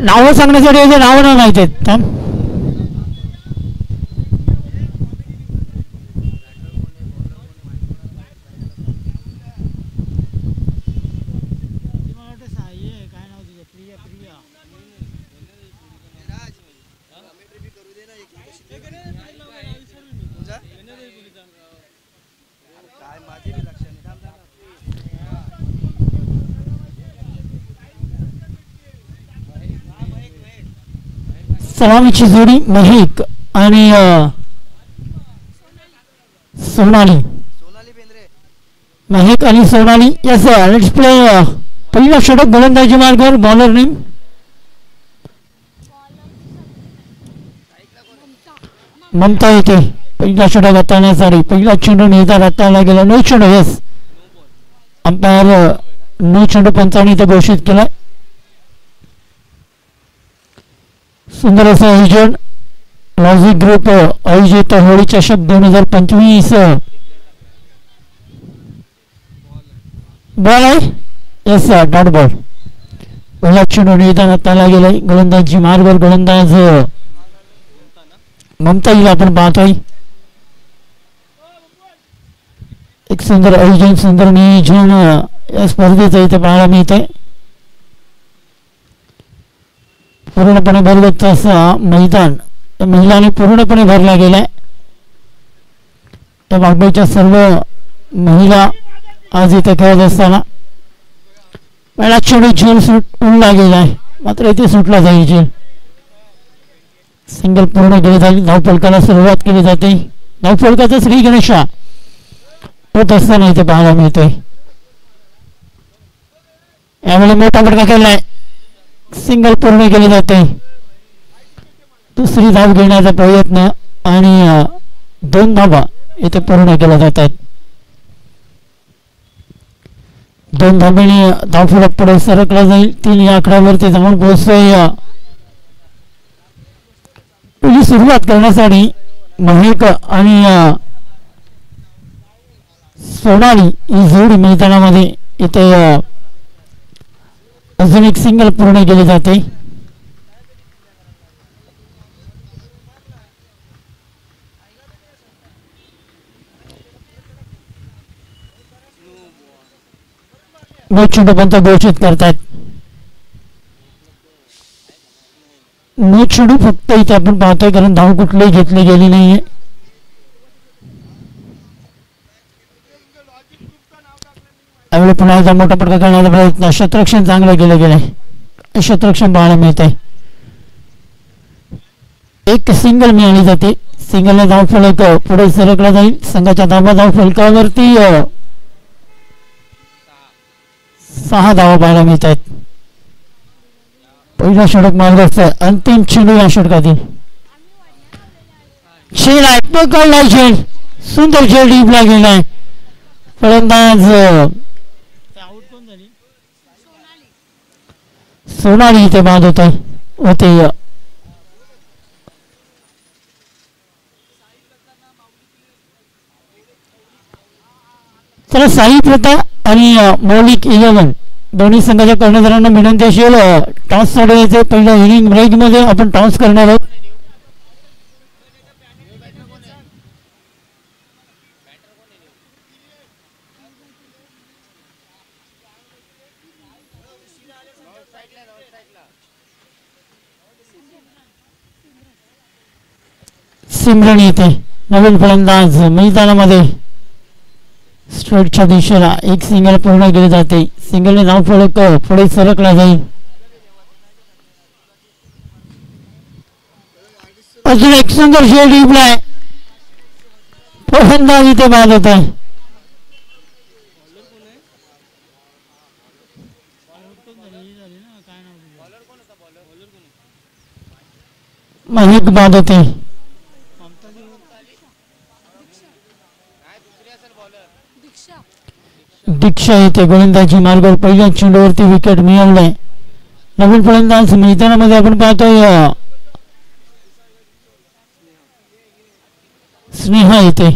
नावं सांगण्यासाठी याचे नावं नाही माहिती आहेत. थांब. सलामीची जोडी महक आणि सोनाली. महक आणि सोनाली. Yes let's play. पहिला षटक गोलंदाजी मार्गावर. बॉलर नेम ममता येते. पहिला षटक हाताळण्यासाठी पहिला चेंडू निर्धार हाताळला गेला. नो चेंडू. यस अंपायर नो चेंडू पंचांनी इथे घोषित केलाय. सुंदर असं आयोजन लॉजिक ग्रुप आयोजित होळी चषक 2025. बॉल आहे. Yes dot ball. पहिला चेंडू निर्धार हाताळला गेलाय. गोलंदाजी मार्गावर गोलंदाज ममता हिला आपण पाहतोय. एक सुंदर आयोजन सुंदर नियोजन या स्पर्धेचं इथे पाहायला मिळतंय. पूर्णपणे भरगच्च असा मैदान महिलांनी पूर्णपणे भरला गेलाय. त्या बागबाईच्या सर्व महिला आज इथे खेळत असताना पहिला चेंडू झेल सुटला गेलाय. मात्र इथे सुटला जाईल झेल. सिंगल पूर्ण केली जाईल. धावफलकाला सुरुवात केली जाते. धावफलकाचा श्री गणेशा होत असताना इथे पाहायला मिळतोय. यावेळी मोठा फटका केलाय. सिंगल पूर्ण केली जाते. दुसरी धाव घेण्याचा प्रयत्न आणि 2 धावा इथे पूर्ण केल्या जातात. 2 धावेने धावफलक पुढे सरकला जाईल. 3 या आकड्यावरती जाऊन पोहोचतोय. पहिली सुरुवात करण्यासाठी महक आणि सोनाली ही जोडी मैदानामध्ये इथे अजून एक सिंगल पूर्ण केली जाते. नो चेंडू पंच घोषित करतात. नो चेंडू फक्त इथे आपण पाहतोय कारण धाव कुठलीही घेतली गेली नाहीये. त्यावेळी पुन्हा एकदा मोठा फटका करण्याचा प्रयत्न. क्षेत्ररक्षण चांगलं केलं गेलंय. क्षेत्ररक्षण पाहायला मिळत आहे. एक सिंगल मिळाली जाते. सिंगलने धावफलक पुढे सरकला जाईल. संघाच्या धावा धावफलकावरती 6 धावा पाहायला मिळत आहेत. पहिला षटक मार्गाचा अंतिम चेंडू या षटकातील. झेल आहे. पकडला झेल. सुंदर झेल डीपला गेलाय. फलंदाज सोनाली इथे बाद होत होते. तर साई प्रथा आणि मौलिक 11 दोन्ही संघाच्या कर्णधारांना विनंती असेल टॉस सोडवायचे. पहिल्या इनिंग ब्रेक मध्ये आपण टॉस करणार आहोत. सिमरन येते. नवीन फलंदाज मैदानामध्ये. स्ट्रेटच्या दिशेला एक सिंगल पूर्ण केली जाते. सिंगलने धावफलक पुढे सरकला जाईल. अजून एक सुंदर झेल डीपलाय. फलंदाज इथे बाद होत आहे. महक बाद होते. दीक्षा येते. गोलंदाजी मार्गावर पहिल्या चेंडूवरती विकेट मिळवलाय. नवीन फलंदाज मैदानामध्ये आपण पाहतोय स्नेहा येते.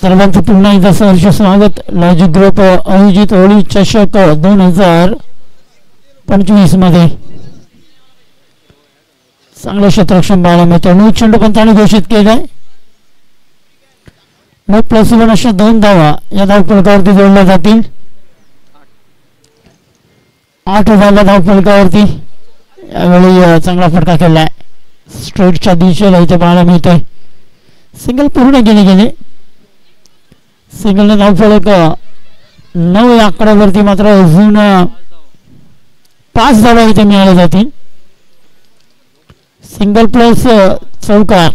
सर्वांचं पुन्हा एकदा सहर्ष स्वागत लॉजिक ग्रुप आयोजित होळी चषक 2025 मध्ये. चांगलं क्षेत्ररक्षण पाहायला मिळतं. नो चेंडू पंचाने घोषित केलाय. नो +1 अशा 2 धावा या धावफलकावरती जोडल्या जातील. 8 धावा धावफलकावरती. यावेळी चांगला फटका केलाय स्ट्रेटच्या दिशेला इथे पाहायला मिळतोय. सिंगल पूर्ण गेले. सिंगलने धावफलक 9 या आकड्यावरती मात्र अजून 5 धावा इथे मिळाल्या जातील. सिंगल प्लस चौकार.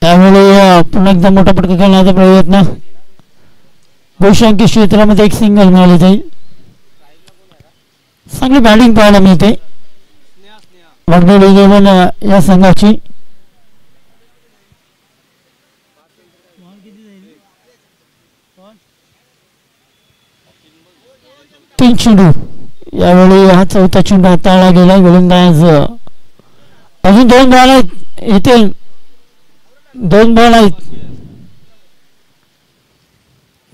त्यामुळे पुन्हा एकदा मोठा फटका खेळण्याचा प्रयत्न. बहुसंख्य क्षेत्रामध्ये एक सिंगल मिळाली जाईल. चांगली बॅटिंग पाहायला मिळते वाघबीळ 11 या संघाची. तीन चेंडू. यावेळी हा चौथा चेंडू हाताळला गेला. गोलंदाज अजून 2 बॉल आहेत इथे. 2 बॉल आहेत.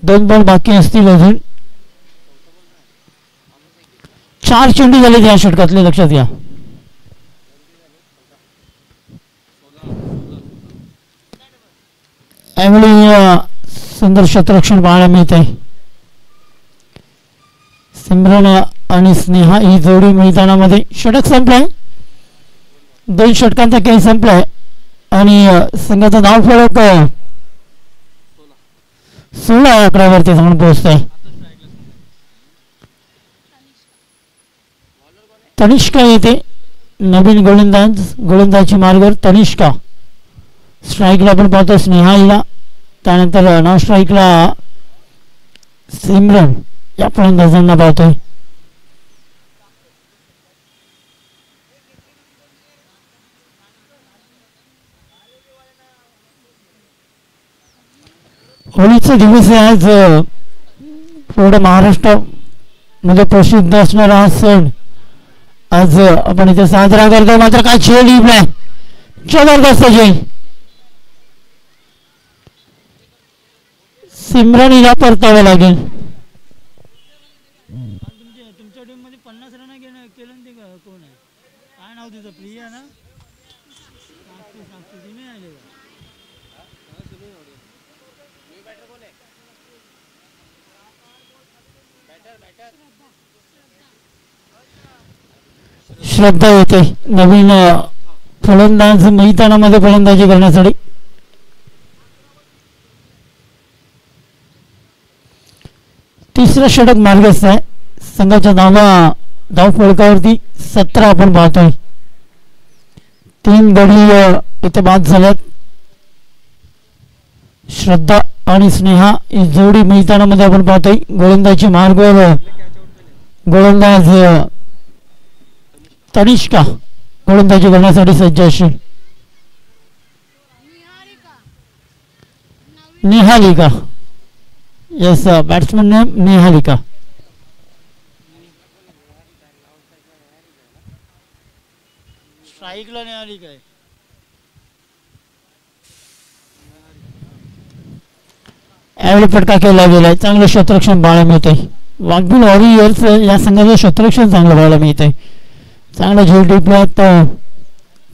2 बॉल बाकी असतील अजून. 4 चेंडू झाले या षटकातले लक्षात घ्या. यावेळी सुंदर क्षेत्ररक्षण पाहायला मिळते. सिमरन आणि स्नेहा ही जोडी मैदानामध्ये. षटक संपलाय. 2 षटकांचा खेळ संपलाय आणि संघाचा धावफलक 16 आकड्यावरती जाऊन पोहोचतोय. तनिष्का येते नवीन गोलंदाजी मार्गावर. तनिष्का स्ट्राईकला आपण पाहतो स्नेहा हिला. त्यानंतर नॉन स्ट्राईकला सिमरन या फलंदाजांना पाहतोय. होळीचा दिवस आहे आज. पूर्ण महाराष्ट्रामध्ये प्रसिद्ध असणारा हा सण आज आपण इथे साजरा करतो. मात्र काय खेळ लिहिलाय जबरदस्त खेळ. सिमरन हिला परतावं लागेल. तुमच्या टीम मध्ये 50 रन केलं ते कोण आहे? काय नाव तिचं? प्रिया ना. श्रद्धा येते नवीन फलंदाज मैदानामध्ये फलंदाजी करण्यासाठी. तिसरं षटक मार्गस्थ आहे. संघाच्या धावफलकावरती 17 आपण पाहतोय. 3 गडी इथे बाद झाल्यात. श्रद्धा आणि स्नेहा ही जोडी मैदानामध्ये आपण पाहतोय. गोलंदाजी मार्गावर गोलंदाज तनिष्का गोलंदाजी करण्यासाठी सज्ज असेल. Nihalika. Yes batsman name Nihalika. स्ट्राईकला निहालिका आहे. यावेळी फटका केला गेलाय. चांगलं क्षेत्ररक्षण पाहायला मिळतंय. वाघबीळ वॉरियर्स या संघाचं क्षेत्ररक्षण चांगलं पाहायला मिळतंय. चांगलं झेल टिपल्यात.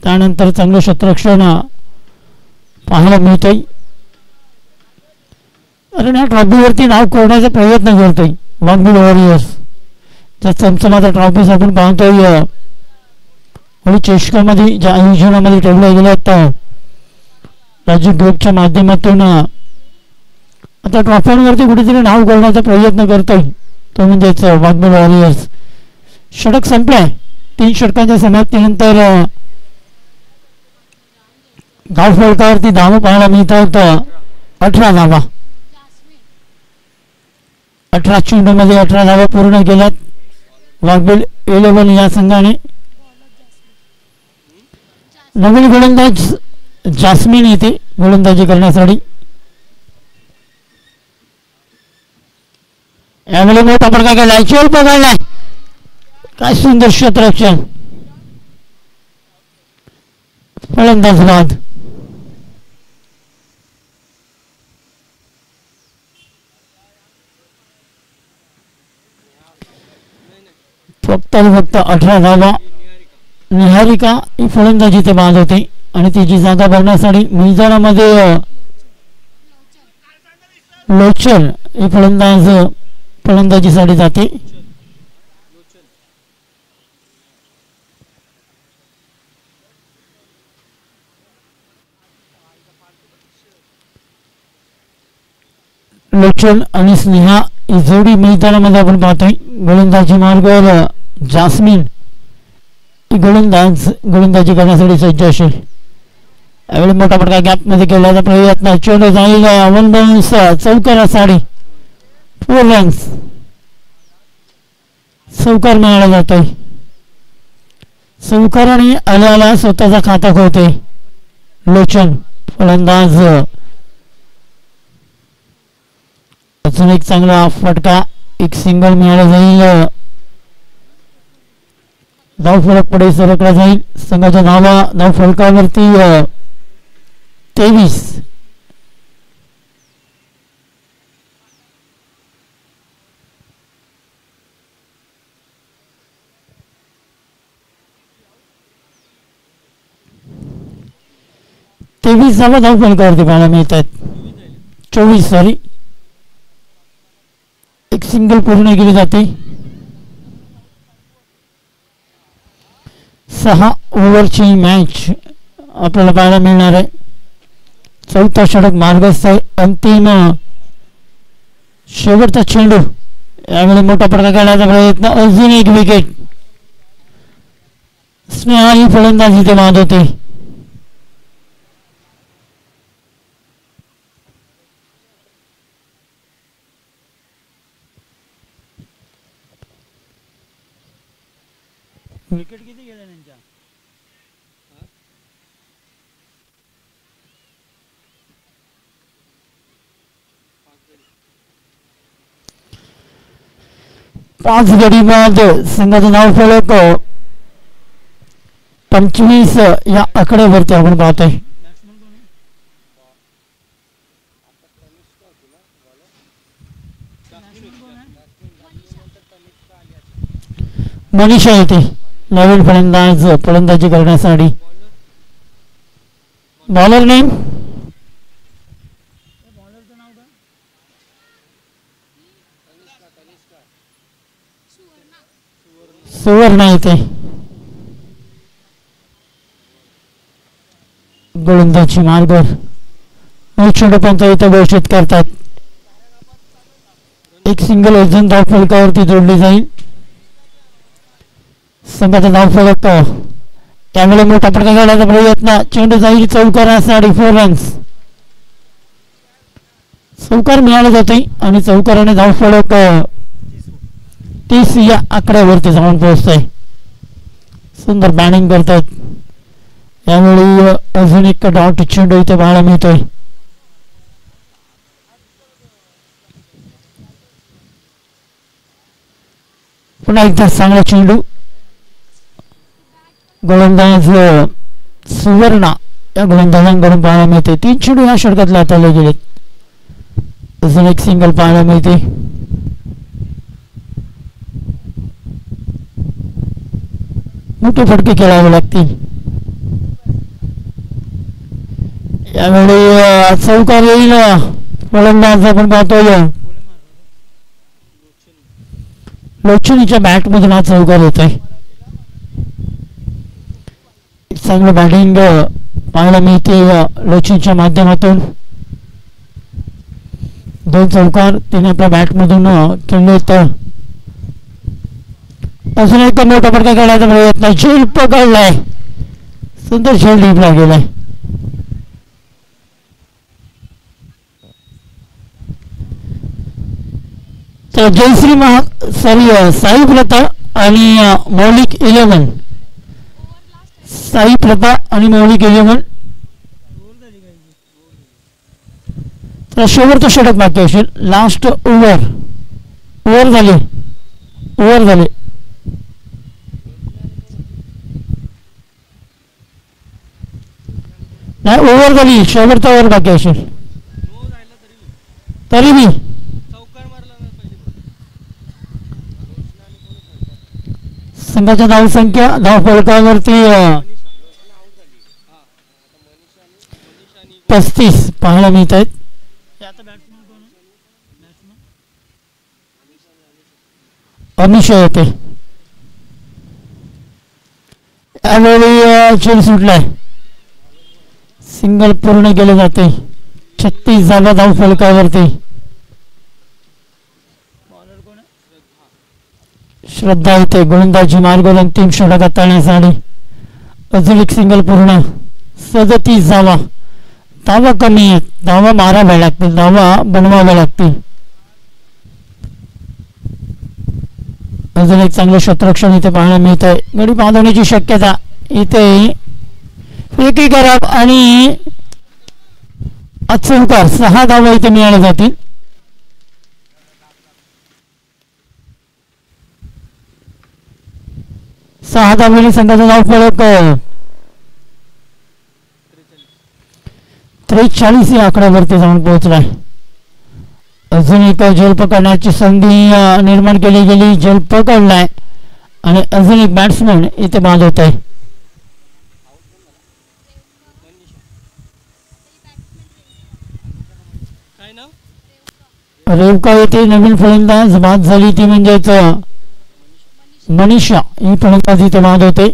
त्यानंतर चांगलं क्षेत्ररक्षण पाहायला मिळतंय. आणि या ट्रॉफीवरती नाव करण्याचा प्रयत्न करतोय वाघबीळ वॉरियर्स. ज्या चमचमाचा ट्रॉफीज आपण पाहतोय होळी चषकामध्ये ज्या आयोजनामध्ये ठेवल्या गेल्यात राज्य ग्रुपच्या माध्यमातून आता ट्रॉफीवरती कुठेतरी नाव करण्याचा प्रयत्न करतोय तो म्हणजेच वाघबीळ वॉरियर्स. षटक संपलाय. 3 षटकांच्या समाप्तीनंतर धावफलकावरती धावा पाहायला मिळतात 18 धावा. 18 चेंडूमध्ये 18 धावा पूर्ण केल्यात वाघबीळ 11 या संघाने. नवीन गोलंदाज जास्मिन येते गोलंदाजी करण्यासाठी. यावेळी मोठा फटका केलाय, चेल पकडलाय, काय सुंदर क्षेत्ररक्षण, फलंदाज बाद. फक्त 18 धावा. निहारिका ही फलंदाजी ते बाद होते आणि तिची जागा भरण्यासाठी मैदानामध्ये लोचन ही फलंदाजीसाठी जाते. लोचन आणि स्नेहा ही जोडी मैदानामध्ये आपण पाहतोय. गोलंदाजी मार्गावर जास्मिन ही गोलंदाजी करण्यासाठी सज्ज असेल. यावेळी मोठा फटका गॅप मध्ये केल्याचा प्रयत्न, चेंडू जाईल वन बाउन्स, चौकारासाठी 4 रन्स. चौकार मिळाला जातोय. चौकाराने आल्याला स्वतःचा खाता खोवते लोचन फलंदाज. अजून एक चांगला फटका, एक सिंगल मिळाला जाईल. धाव फलक पुढे सरकला जाईल. संघाच्या धाव फलकावरती 23. धावा धाव फलकावरती पाहायला मिळत आहेत. 24 सॉरी. एक सिंगल पूर्ण केली जाते. 6 ओव्हरची मॅच आपल्याला पाहायला मिळणार आहे. चौथा षटक मार्गस्थ आहे. अंतिम शेवटचा चेंडू. यावेळी मोठा फटका काढण्याचा प्रयत्न, अजून एक विकेट. स्नेहा ही फलंदाजी ते बाद होते. विकेट किती गेल्या त्यांच्या? 5 गडी बाद. संघाचं नाव फलक 25 या आकड्यावरती आपण पाहतोय. मनीषा येते नवीन फलंदाजी करण्यासाठी. बॉलर नेम सुवर्ण येते. गोलंदाजी मार्गावर चेंडूपंत इथे घोषित करतात. एक सिंगल अजून धाव फलकावरती जोडली जाईल. संघाचा धाव फलक. त्यामुळे मोठा फटका काढण्याचा प्रयत्न, चेंडू जाईल चौकारासाठी 4 रन्स. चौकार मिळाला जाते आणि चौकाराने धाव फलक 30 या आकड्यावरती जाऊन पोहोचतोय. सुंदर बॅटिंग करतात. यावेळी अजून एक डॉट चेंडू इथे पाहायला मिळतोय. पुन्हा एकदा चांगला चेंडू. गोलंदाज सुवर्णा या गोलंदाजांकडून पाहायला मिळते. 3 चेंडू या षटकातले हाताळले गेले. अजून एक सिंगल पाहायला मिळते. मोठे फटके खेळावे लागतील. यावेळी चौकार येईल. गोलंदाज आपण पाहतोय लोचनीच्या बॅट मधून हा चौकार येत आहे. चांगलं बॅटिंग पाहायला मिळते लोचनीच्या माध्यमातून. 2 चौकार तिने आपल्या बॅट मधून खेळलेत. अजून एक मोठा फटका खेळायचा प्रयत्न, झेल पकडलाय. सुंदर झेल डीपला गेलाय. तर जयश्री साई प्रथा आणि मौलिक 11. साई प्रथा आणि मौलिक 11. तर शेवटचं षटक बाकी असेल. Last over. ओव्हर झाली. ओव्हर झाली. नाही ओव्हर झाली. शेवटचा ओव्हर बाकी असेल तरी बी. संघाच्या धावसंख्या धावफलकावरती 35 पाहायला मिळत आहेत. अनिशा येते. यावेळी चेल सुटलाय. सिंगल पूर्ण केले जाते. 36 झाला धाव फलकावरती. श्रद्धा येते. गोलंदाजी मार्गोल अंतिम षटकात टाळण्यासाठी. अजून एक सिंगल पूर्ण. 37 धावा. धावा कमी आहेत. धावा माराव्या लागतील. धावा बनवाव्या लागतील. अजून एक चांगलं क्षेत्ररक्षण इथे पाहायला मिळत आहे. गडी बांधवण्याची शक्यता इथे एकी खराब आणि अचूकार 6 धावा इथे मिळाल्या जातील. सहा धावेने संघाचा धाव फलक 43 या आकड्यावरती जाऊन पोहोचलाय. अजून एक झेल पकडण्याची संधी निर्माण केली गेली. झेल पकडलाय आणि अजून एक बॅट्समन इथे बाद होत आहे. रेवका येथे नवीन फलंदाज बाद झाली ती म्हणजेच मनीषा ही फलंदाज इथे बाद होते.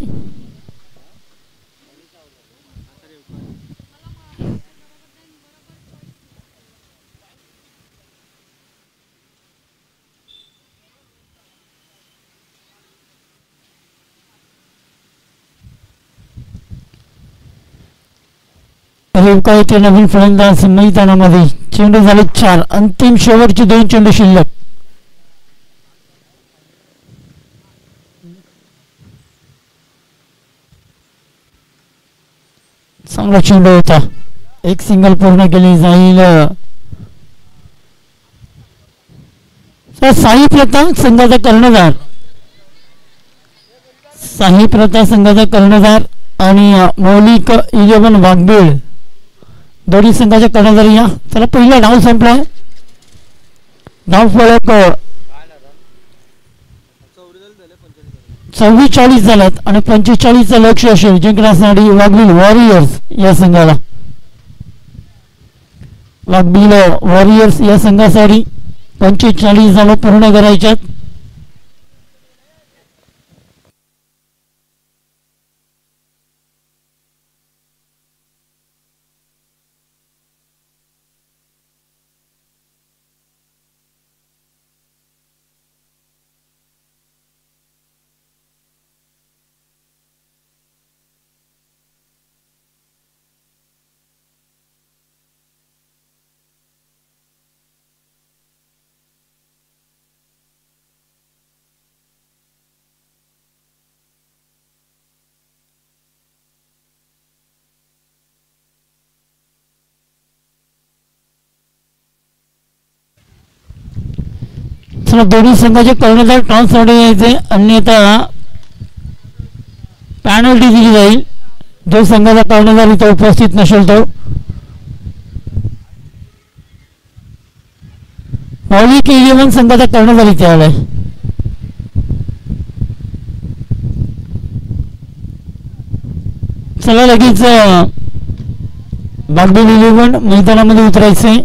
रेवका येथे नवीन फलंदाज मैदानामध्ये. चेंडू झाले 4. अंतिम शेवटचे 2 चेंडू शिल्लक. चांगला चेंडू होता. एक सिंगल पूर्ण केली जाईल. साई प्रथा संघाचा कर्णधार. साई प्रथा संघाचा कर्णधार आणि मौलिक 11 वाघबीळ दोन्ही संघाच्या कर्णधार या. त्याला पहिला डाव संपलाय. धाव फलक 44 झाल्यात आणि 45चं लक्ष असेल जिंकण्यासाठी वाघबीळ वॉरियर्स या संघाला. वाघबीळ वॉरियर्स या संघासाठी 45 धावा पूर्ण करायच्यात. दोन्ही संघाचे कर्णधार टॉस साठी यायचे अन्यथा पॅनल्टी दिली जाईल. जो संघाचा कर्णधार इथे उपस्थित नसेल तो. मौलिक 11 संघाचा कर्णधार इथे आलाय. चला लगेच वाघबीळ 11 मैदानामध्ये उतरायचे.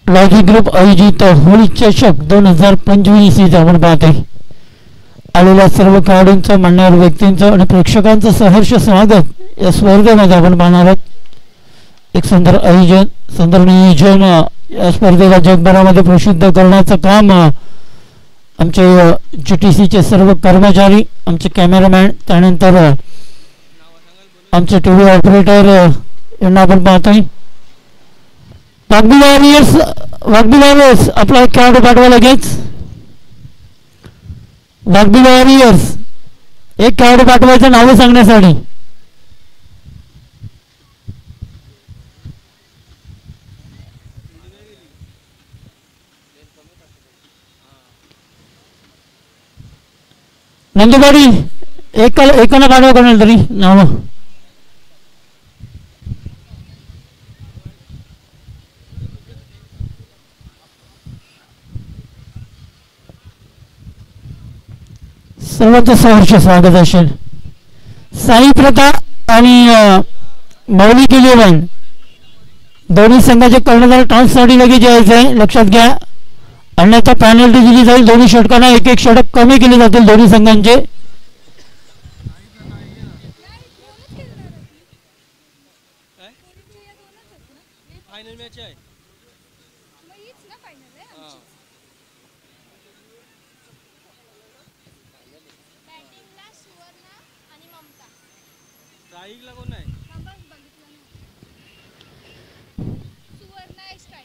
लॉजिक ग्रुप आयोजित होळी चषक 2025 इथे आपण पाहते आलेल्या सर्व खेळाडूंचं मान्यवर व्यक्तींचं आणि प्रेक्षकांचं सहर्ष स्वागत या स्पर्धेमध्ये आपण पाहणार आहोत. एक सुंदर नियोजन या स्पर्धेला जगभरामध्ये प्रसिद्ध करण्याचं काम आमचे GTCचे सर्व कर्मचारी, आमचे कॅमेरामॅन, त्यानंतर आमचे TV ऑपरेटर यांना आपण पाहतोय. वाघबी वॉरियर्स आपला एक खेळाडू पाठवा लगेच. वाघबी वॉरियर्स एक खेळाडू पाठवायचं नावं सांगण्यासाठी. नंदुबाडी एकाला पाठवा कोणाला तरी नाव. सर्वांचं सहर्ष स्वागत असेल. साई प्रथा आणि मौलिक 11 दोन्ही संघाचे कर्णधार टॉससाठी लगेच यायचं आहे, लक्षात घ्या. अन्यथा पॅनल्टी दिली जाईल. दोन्ही षटकांना एक एक षटक कमी केले जातील दोन्ही संघांचे.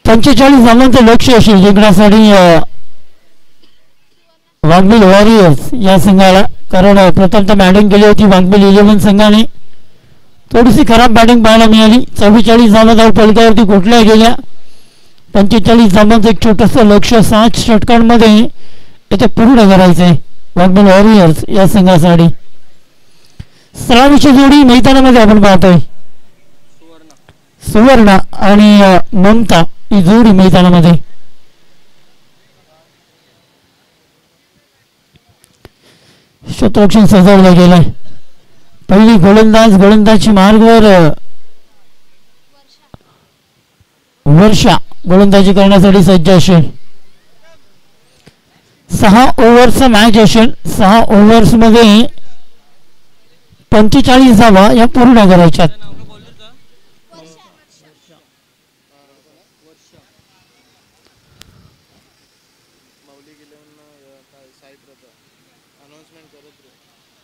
पंचेचाळीस धावांचं लक्ष असेल जिंकण्यासाठी वाघबिल वॉरियर्स या संघाला, कारण प्रथमतः बॅटिंग केली होती वाघबिल 11 संघाने. थोडीशी खराब बॅटिंग पाहायला मिळाली. 44 धावा धाव फलकावरती कुठल्या गेल्या. 45 धावांचं एक छोटंसं लक्ष 7 षटकांमध्ये इथे पूर्ण करायचं आहे वाघबिल वॉरियर्स या संघासाठी. सलामीची जोडी मैदानामध्ये आपण पाहतोय. सुवर्ण आणि ममता ही जोडी मैदानामध्ये. क्षेत्ररक्षण सजवलं गेलंय. पहिली गोलंदाजी मार्गवर वर्षा गोलंदाजी करण्यासाठी सज्ज असेल. 6 ओव्हरचा मॅच असेल. 6 ओव्हर्समध्ये 45 धावा या पूर्ण करायच्यात.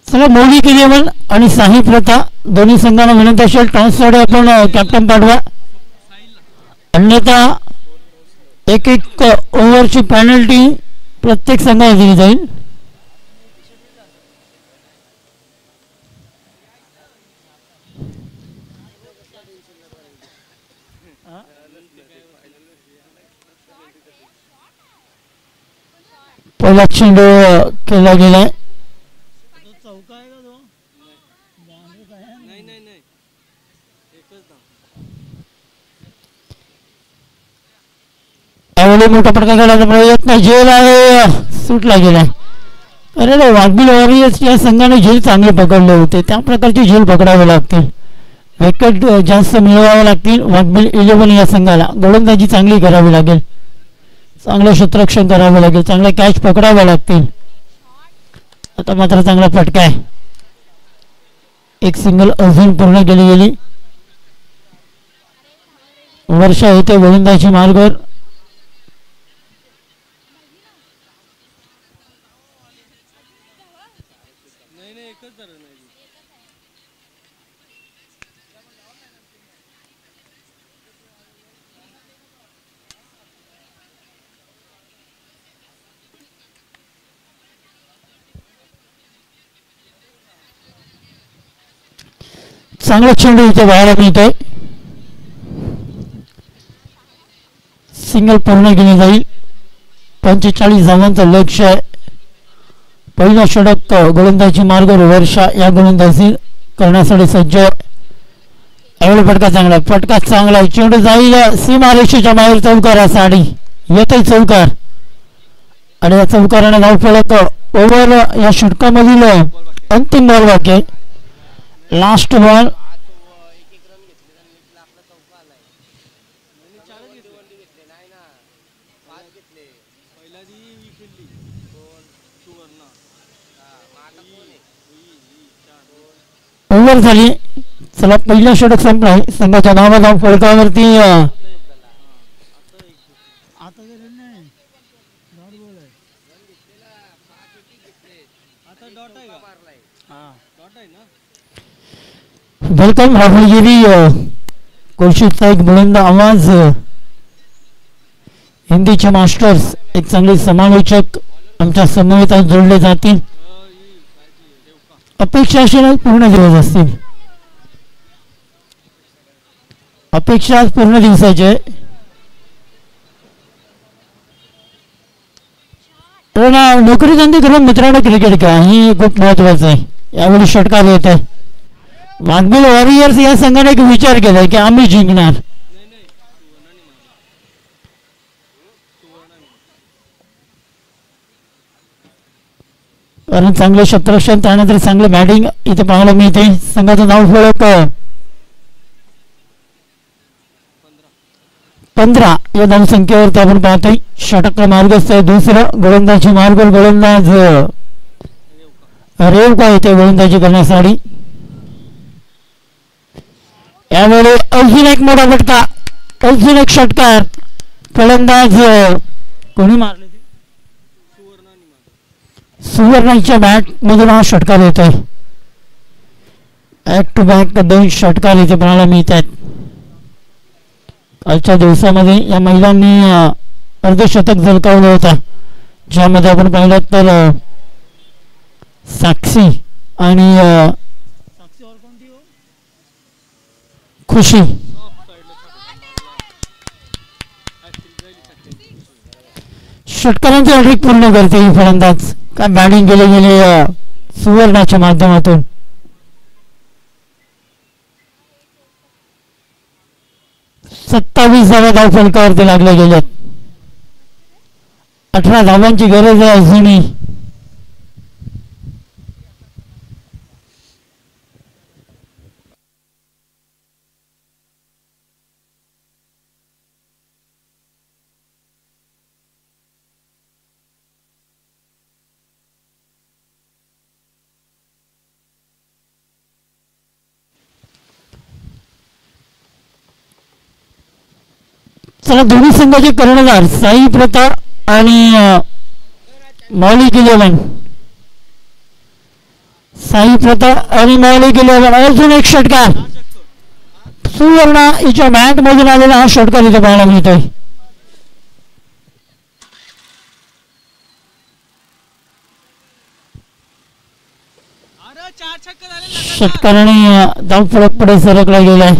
चला मौलिक 11 आणि साई प्रथा दोन्ही संघांना विनंती असेल टॉससाठी आपण कॅप्टन पाठवा, अन्यथा एक ओव्हरची पेनल्टी प्रत्येक संघाला दिली जाईल. पहिला चेंडू केला गेलाय. त्यावेळी मोठा फटका खेळायचा प्रयत्न झेल आहे, सुटला गेलाय. अरे रे वाघबिल वॉरियर्स या संघाने झेल चांगले पकडले होते, त्या प्रकारची झेल पकडावे लागतील. विकेट जास्त मिळवावे लागतील वाघबिल 11 या संघाला. गोलंदाजी चांगली करावी लागेल, चांगलं क्षेत्ररक्षण करावं लागेल, चांगले कॅच पकडावे लागतील. आता मात्र चांगला फटका आहे. एक सिंगल अजून पूर्ण केली गेली. वर्षा येते गोलंदाजी मार्गावर. चांगला चेंडू इथे बाहेर मिळतोय. सिंगल पूर्ण केली जाईल. 45 धावांचं लक्ष आहे. पहिला षटक गोलंदाजी मार्गावर वर्षा या गोलंदाजी करण्यासाठी सज्ज. यावेळी फटका चांगला चेंडू जाईल सीमारेषेच्या बाहेर चौकारासाठी येते चौकार आणि या चौकाराने धाव फलक ओव्हर या षटकामधील अंतिम बॉल बाकी. Last ball. पहिला दी ही खेळली सुवर्ण ओव्हर झाली. चला पहिला षटक संपलाय. संघाच्या नावागाव फलकावरती वेलकम राहुलगिरी कोलशीचा एक बुलंद आवाज. हिंदीचे मास्टर्स एक चांगले समालोचक आमच्या समवेत जोडले जातील. अपेक्षा अशी पूर्ण दिवस असतील. अपेक्षा पूर्ण दिवसाचे. पण नोकरी धंदे करून मित्रांनो क्रिकेट खेळा ही खूप महत्वाचं आहे. यावेळी षटकार येत आहे. वाघबिल वॉरियर्स या संघाने एक विचार केलाय की आम्ही जिंकणार. कारण चांगले क्षेत्ररक्षण त्यानंतर चांगले बॅटिंग इथे पाहायला मिळते. संघाचं नाव फलक 15 या धावसंख्येवरती आपण पाहतोय. षटक मार्गस्थ आहे. दुसरं गोलंदाजी मार्ग गोलंदाज रेवका येते गोलंदाजी करण्यासाठी. यावेळी अजून एक मोठा फटका. अजून एक षटकार. फलंदाज कोणी मारले सुवर्णाच्या बॅट मधून हा षटकार येतोय. बॅक टू बॅक 2 षटकार इथे पाहायला मिळत आहेत. कालच्या दिवसामध्ये या महिलांनी अर्धशतक झळकावलं होतं. ज्यामध्ये आपण पाहिलं तर साक्षी आणि खुशी षटकारांची हॅट्रिक पूर्ण करते ही फलंदाज. काय बॅटिंग केले गेले सुवर्णाच्या माध्यमातून. सत्तावीस धावा धाव फलकावरती लागले गेलेत. 18 धावांची गरज आहे अजूनही. चला दोन्ही संघाचे कर्णधार साई प्रताप आणि मौलिक 11. साई प्रताप आणि मौलिक 11. अजून एक षटकार. सुवर्ण हिच्या बॅट मधून आलेला हा षटकार इथे पाहायला मिळतोय. षटकाराने धाव फलक पुढे सरकला गेलाय.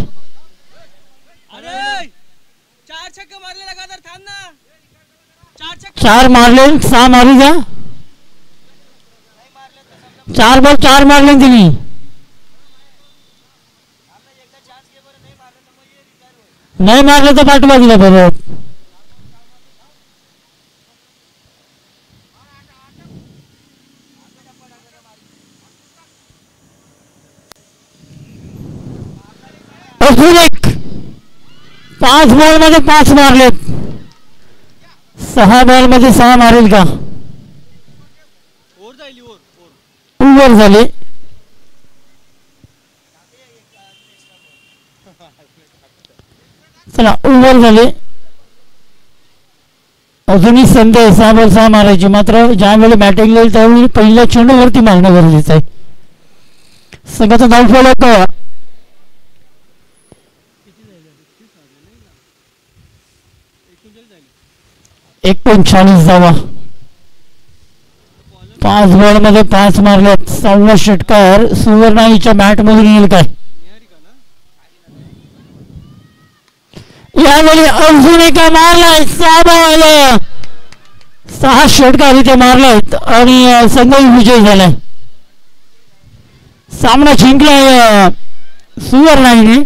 4 मारले 6 मारी जा. 4 बॉल 4 मारले तिने. नाही मारले तर पाठवा दिला परत. अजून एक 5 बॉल मध्ये 5 मारलेत. 6 बॉल मध्ये 6 मारेल का. ओव्हर झाले. चला ओव्हर झाले. अजूनही संधी आहे 6 बॉल 6 मारायची. मात्र ज्यावेळी बॅटिंग येईल त्यावेळी पहिल्या चेंडूवरती मारणं गरजेचं आहे. संघाचा धाव फलक 39 धावा. 5 बॉल मध्ये 5 मारलेत. 6वा षटकार सुवर्णाईच्या बॅट मधून येईल काय. यावेळी अजून एका मारलाय. 6 बॉल 6 षटकार इथे मारलेत आणि संघही विजयी झालाय. सामना जिंकलाय सुवर्णाईने.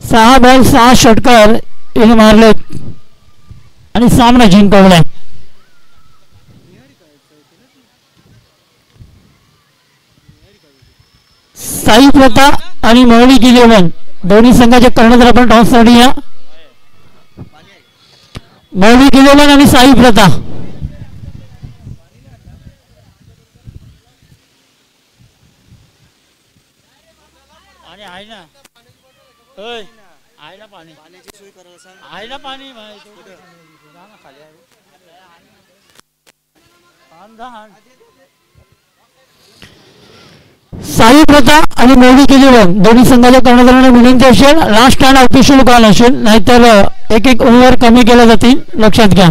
6 बॉल 6 षटकार इथे मारलेत आणि सामना जिंकवलाय. साई प्रताप आणि मौलिक 11 दोन्ही संघाचे कर्णधार आपण टॉससाठी या. मौली किलोलन आणि साई प्रथा. आणि आहे ना होय आहे ना पाणी पाण्याची सोय करायला सांग. आहे ना पाणी साई प्रथा आणि मौली किलोलन दोन्ही संघाच्या कर्णधारांना विनंती असेल लास्ट स्टँड ऑफिशियल कॉल असेल नाहीतर एक ओव्हर कमी केल्या जातील लक्षात घ्या.